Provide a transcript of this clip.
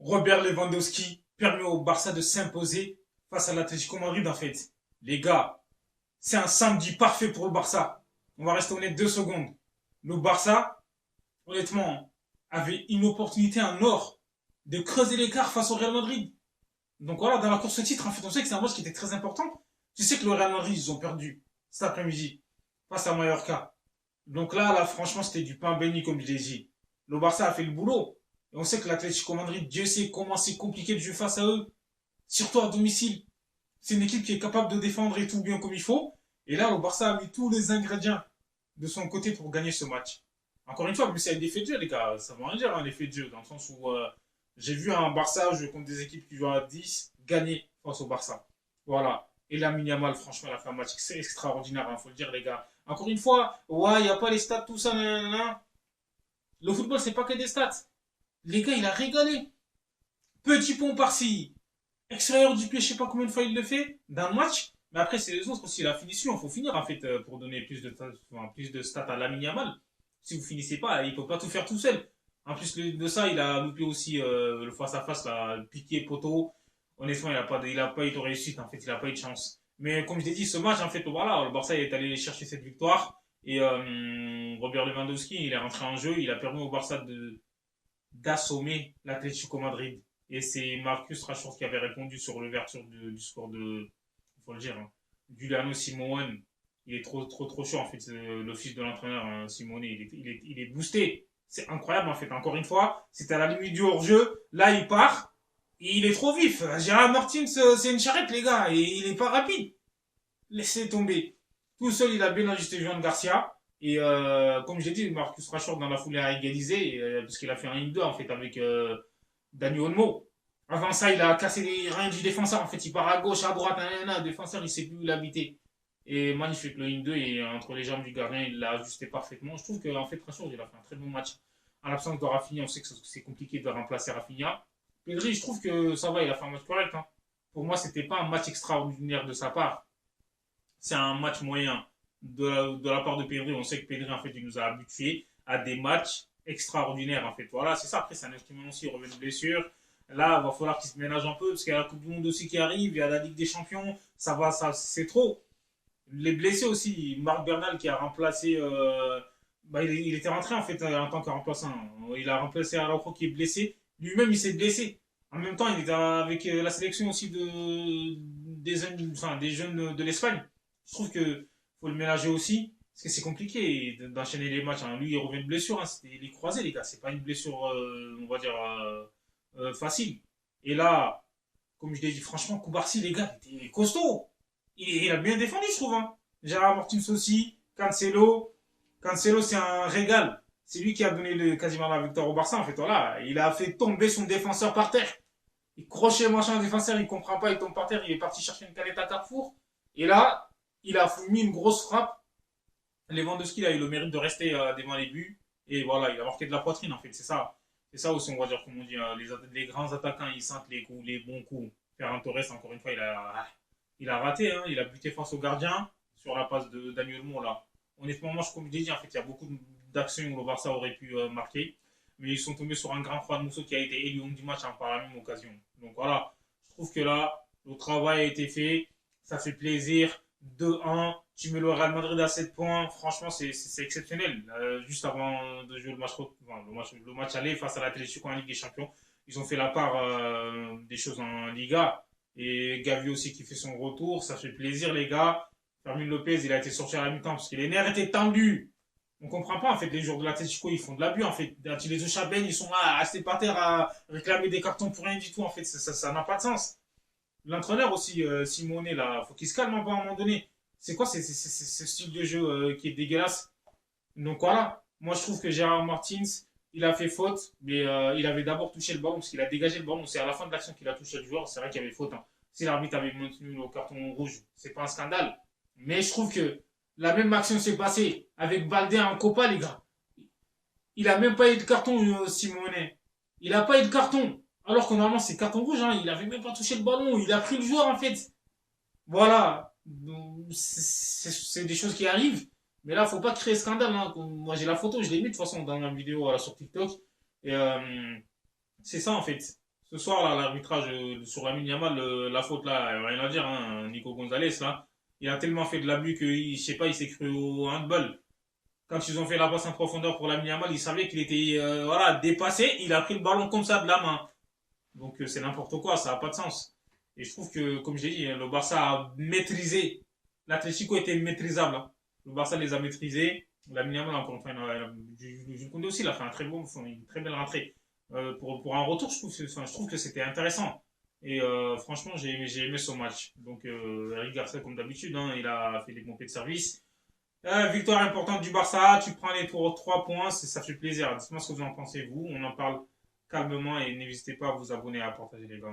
Robert Lewandowski permet au Barça de s'imposer face à l'Atlético Madrid en fait. Les gars, c'est un samedi parfait pour le Barça. On va rester honnête 2 secondes. Le Barça, honnêtement, avait une opportunité en or de creuser l'écart face au Real Madrid. Donc voilà, dans la course au titre, en fait, on sait que c'est un match qui était très important. Tu sais que le Real Madrid, ils ont perdu cet après-midi face à Mallorca. Donc là, franchement, c'était du pain béni, comme je l'ai dit. Le Barça a fait le boulot. Et on sait que l'Atlético Madrid, Dieu sait comment c'est compliqué de jouer face à eux. Surtout à domicile. C'est une équipe qui est capable de défendre et tout bien comme il faut. Et là, le Barça a mis tous les ingrédients de son côté pour gagner ce match. Encore une fois, mais c'est un effet de jeu, les gars. Ça veut rien dire un effet de jeu, dans le sens où j'ai vu un Barça jouer contre des équipes qui jouent à 10 gagner face au Barça. Voilà. Et là, Yamal, franchement, elle a fait un match extraordinaire, il faut le dire, les gars. Encore une fois, ouais, il n'y a pas les stats, tout ça, nanana. Le football, c'est pas que des stats. Les gars, il a régalé. Petit pont par-ci. Extérieur du pied, je sais pas combien de fois il le fait dans le match. Mais après, c'est les autres aussi. La finition, il faut finir, en fait, pour donner plus de stats à Lamine Yamal. Si vous finissez pas, il peut pas tout faire tout seul. En plus de ça, il a loupé aussi le face-à-face, le piqué poteau. Honnêtement, il a pas eu de réussite, en fait, il a pas eu de chance. Mais comme je l'ai dit, ce match, en fait, voilà, le Barça est allé chercher cette victoire. Et Robert Lewandowski, il est rentré en jeu, il a permis au Barça d'assommer l'Atlético Madrid. Et c'est Marcus Rashford qui avait répondu sur l'ouverture du score de, il faut le dire, hein, Giuliano Simone. Il est trop chaud, en fait, le fils de l'entraîneur, hein, Simone. Il est boosté. C'est incroyable, en fait. Encore une fois, c'était à la limite du hors-jeu. Là, il part. Et il est trop vif. Gérard Martins, c'est une charrette, les gars. Et il est pas rapide. Laissez tomber. Tout seul, il a bien ajusté Juan Garcia. Et comme j'ai dit, Marcus Rashford dans la foulée a égalisé, parce qu'il a fait un 1-2 en fait avec Dani Olmo. Avant ça, il a cassé les reins du défenseur. En fait, il part à gauche, à droite, le défenseur, il sait plus où l'habiter. Et magnifique le 1-2 et entre les jambes du gardien, il l'a ajusté parfaitement. Je trouve qu'en fait, Rashford, il a fait un très bon match. En l'absence de Rafinha, on sait que c'est compliqué de remplacer Rafinha. Pedri, je trouve que ça va, il a fait un match correct. Hein. Pour moi, c'était pas un match extraordinaire de sa part. C'est un match moyen de la part de Pedri. On sait que Pedri, en fait, il nous a habitués à des matchs extraordinaires, en fait. Voilà, c'est ça. Après, c'est un instrument aussi, il revient de blessure. Là, il va falloir qu'il se ménage un peu, parce qu'il y a la Coupe du Monde aussi qui arrive, il y a la Ligue des Champions. Ça, c'est trop. Les blessés aussi. Marc Bernal qui a remplacé. Il était rentré, en fait, en tant que remplaçant. Il a remplacé Araujo qui est blessé. Lui-même, il s'est blessé. En même temps, il était avec la sélection aussi des jeunes de l'Espagne. Je trouve que faut le mélanger aussi, parce que c'est compliqué d'enchaîner les matchs. Hein. Lui, il revient de blessure, hein. C'était les croisés, les gars. C'est pas une blessure, on va dire, facile. Et là, comme je l'ai dit, franchement, Koubarsi, les gars, il était costaud. Il a bien défendu, je trouve. Hein. Gérard Martins aussi, Cancelo. Cancelo, c'est un régal. C'est lui qui a donné quasiment la victoire au Barça, en fait. Voilà. Il a fait tomber son défenseur par terre. Il crochait machin le défenseur, il comprend pas, il tombe par terre, il est parti chercher une canette à Carrefour. Et là, il a mis une grosse frappe. Lewandowski a eu le mérite de rester devant les buts. Et voilà, il a marqué de la poitrine en fait. C'est ça. C'est ça aussi, on va dire, comme on dit, les grands attaquants, ils sentent les coups, les bons coups. Ferran Torres, encore une fois, il a raté. Hein. Il a buté face au gardien sur la passe de Daniel Mo là. Honnêtement, moi, comme je l'ai dit, en fait, il y a beaucoup d'actions où le Barça aurait pu marquer. Mais ils sont tombés sur un grand Juan Musso qui a été élu homme du match hein, par la même occasion. Donc voilà, je trouve que là, le travail a été fait. Ça fait plaisir. 2-1. Tu mets le Real Madrid à 7 points. Franchement, c'est exceptionnel. Juste avant de jouer le match aller face à l'Atlético en Ligue des Champions, ils ont fait la part des choses en Liga. Et Gavi aussi qui fait son retour. Ça fait plaisir, les gars. Fermin Lopez, il a été sorti à la mi-temps parce que les nerfs étaient tendus. On comprend pas, en fait, les joueurs de l'Atlético, ils font de l'abus, en fait. Quand ils les Chaben, ils sont là, restés par terre à réclamer des cartons pour rien du tout, en fait. Ça n'a pas de sens. L'entraîneur aussi, Simone, là, faut qu'il se calme un peu à un moment donné. C'est quoi ce style de jeu qui est dégueulasse? Donc voilà, moi je trouve que Gérard Martins, il a fait faute, mais il avait d'abord touché le ballon, parce qu'il a dégagé le ballon. C'est à la fin de l'action qu'il a touché le joueur, c'est vrai qu'il y avait faute. Hein. Si l'arbitre avait maintenu le carton rouge, c'est pas un scandale. Mais je trouve que la même action s'est passée avec Baldé en Copa, les gars. Il a même pas eu de carton, Simone. Il a pas eu de carton. Alors que normalement, c'est carton rouge, hein. Il avait même pas touché le ballon. Il a pris le joueur, en fait. Voilà. C'est des choses qui arrivent. Mais là, faut pas créer scandale, hein. Moi, j'ai la photo, je l'ai mis de toute façon dans la vidéo sur TikTok. Et c'est ça, en fait. Ce soir, là, l'arbitrage sur Lamine Yamal, la faute là, rien à dire, hein, Nico Gonzalez, là, il a tellement fait de l'abus que, je sais pas, il s'est cru au handball. Quand ils ont fait la passe en profondeur pour Lamine Yamal, il savait qu'il était voilà, dépassé, il a pris le ballon comme ça de la main. Donc c'est n'importe quoi, ça n'a pas de sens. Et je trouve que, comme j'ai dit, le Barça a maîtrisé. L'Atlético était maîtrisable, hein. Le Barça les a maîtrisés. Lamine Yamal, encore une fois, Jules Koundé aussi, il a fait un très bon, une très belle rentrée. Pour un retour, je trouve que c'était intéressant. Et franchement, j'ai aimé son match. Donc, Eric Garcia, comme d'habitude, hein, il a fait des pompées de service. Victoire importante du Barça, tu prends les 3 points, ça fait plaisir. Dites-moi ce que vous en pensez, vous. On en parle calmement et n'hésitez pas à vous abonner et à partager les gars.